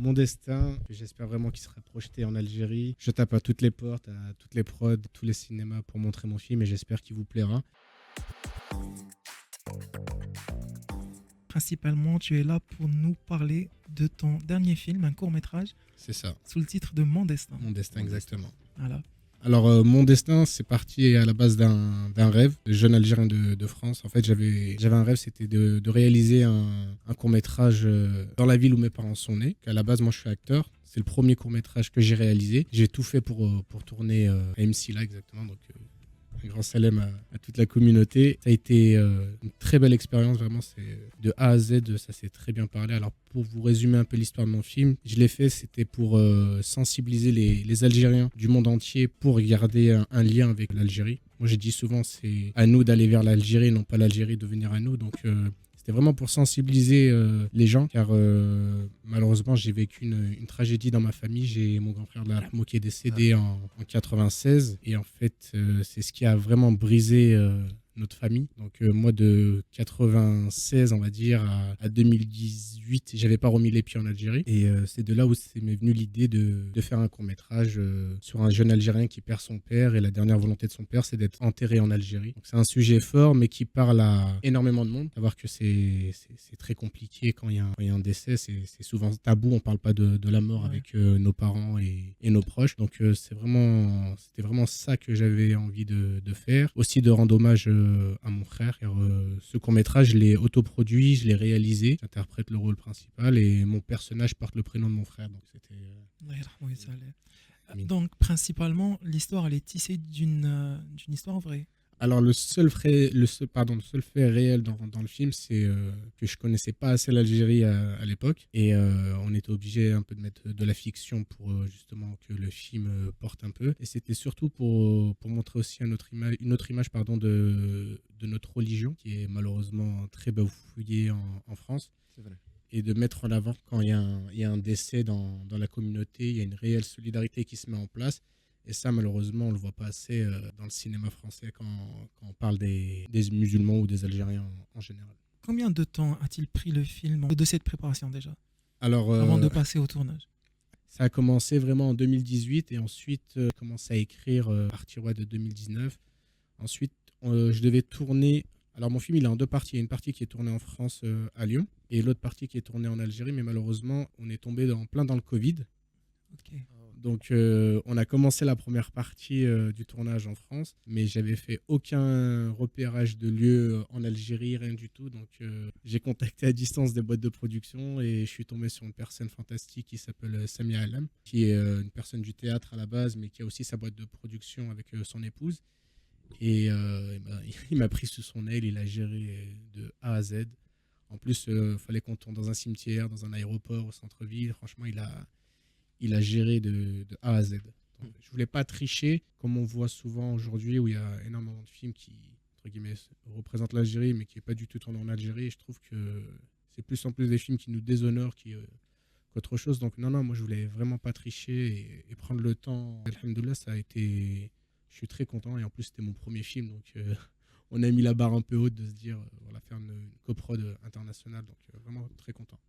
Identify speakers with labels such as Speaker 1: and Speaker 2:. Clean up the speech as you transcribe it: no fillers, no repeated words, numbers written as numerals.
Speaker 1: mon destin, j'espère vraiment qu'il sera projeté en Algérie. Je tape à toutes les portes, à toutes les prods, tous les cinémas pour montrer mon film et j'espère qu'il vous plaira.
Speaker 2: Principalement, tu es là pour nous parler de ton dernier film, un court-métrage,
Speaker 1: C'est ça,
Speaker 2: sous le titre de Mon Destin.
Speaker 1: mon destin exactement.
Speaker 2: Voilà.
Speaker 1: Alors, mon destin, c'est parti à la base d'un rêve de jeune Algérien de France. En fait, j'avais un rêve, c'était de réaliser un court-métrage dans la ville où mes parents sont nés. À la base, moi, je suis acteur. C'est le premier court-métrage que j'ai réalisé. J'ai tout fait pour tourner à MC là, exactement. Donc, un grand salam à toute la communauté. Ça a été une très belle expérience, vraiment. C'est de A à Z, ça s'est très bien parlé. Alors, pour vous résumer un peu l'histoire de mon film, je l'ai fait, c'était pour sensibiliser les Algériens du monde entier pour garder un lien avec l'Algérie. Moi, j'ai dit souvent, c'est à nous d'aller vers l'Algérie, non pas l'Algérie de venir à nous. Donc, c'était vraiment pour sensibiliser les gens, car malheureusement, j'ai vécu une tragédie dans ma famille. J'ai mon grand frère de la qui est décédé en 96. Et en fait, c'est ce qui a vraiment brisé notre famille. Donc moi, de 96, on va dire, à 2018, j'avais pas remis les pieds en Algérie. Et c'est de là où m'est venue l'idée de faire un court-métrage sur un jeune Algérien qui perd son père. Et la dernière volonté de son père, c'est d'être enterré en Algérie. Donc c'est un sujet fort, mais qui parle à énormément de monde. Savoir que c'est très compliqué quand il y a un décès. C'est souvent tabou. On parle pas de la mort avec nos parents et nos proches. Donc c'était vraiment ça que j'avais envie de faire. Aussi de rendre hommage à mon frère. Car, ce court-métrage, je l'ai autoproduit, je l'ai réalisé. J'interprète le rôle principal et mon personnage porte le prénom de mon frère. Donc c'était...
Speaker 2: Donc, principalement, l'histoire, elle est tissée d'une histoire vraie.
Speaker 1: Alors le seul fait réel dans le film, c'est que je connaissais pas assez l'Algérie à l'époque et on était obligé un peu de mettre de la fiction pour justement que le film porte un peu. Et c'était surtout pour montrer aussi une autre image de notre religion qui est malheureusement très bafouillée en France.
Speaker 3: C'est vrai.
Speaker 1: Et de mettre en avant quand il y a un décès dans la communauté, il y a une réelle solidarité qui se met en place. Et ça, malheureusement, on ne le voit pas assez dans le cinéma français quand on parle des musulmans ou des Algériens en général.
Speaker 2: Combien de temps a-t-il pris le film de cette préparation déjà,
Speaker 1: Alors,
Speaker 2: avant de passer au tournage?
Speaker 1: ça a commencé vraiment en 2018 et ensuite, j'ai commencé à écrire à partir de 2019. Ensuite, je devais tourner. Alors, mon film, il est en deux parties. Il y a une partie qui est tournée en France, à Lyon, et l'autre partie qui est tournée en Algérie. Mais malheureusement, on est tombé plein dans le Covid.
Speaker 2: Ok.
Speaker 1: Donc, on a commencé la première partie du tournage en France, mais j'avais fait aucun repérage de lieu en Algérie, rien du tout. Donc, j'ai contacté à distance des boîtes de production et je suis tombé sur une personne fantastique qui s'appelle Samia Alam, qui est une personne du théâtre à la base, mais qui a aussi sa boîte de production avec son épouse. Et il m'a pris sous son aile, il a géré de A à Z. En plus, il fallait qu'on tourne dans un cimetière, dans un aéroport, au centre-ville. Franchement, il a géré de A à Z. Donc, je voulais pas tricher, comme on voit souvent aujourd'hui, où il y a énormément de films qui, entre guillemets, représentent l'Algérie, mais qui n'est pas du tout tourné en Algérie. Et je trouve que c'est plus en plus des films qui nous déshonorent qu'autre chose. Donc non, moi je voulais vraiment pas tricher et prendre le temps. Alhamdoulilah, ça a été... Je suis très content et en plus c'était mon premier film. Donc on a mis la barre un peu haute de se dire, voilà, faire une coprod internationale. Donc vraiment très content.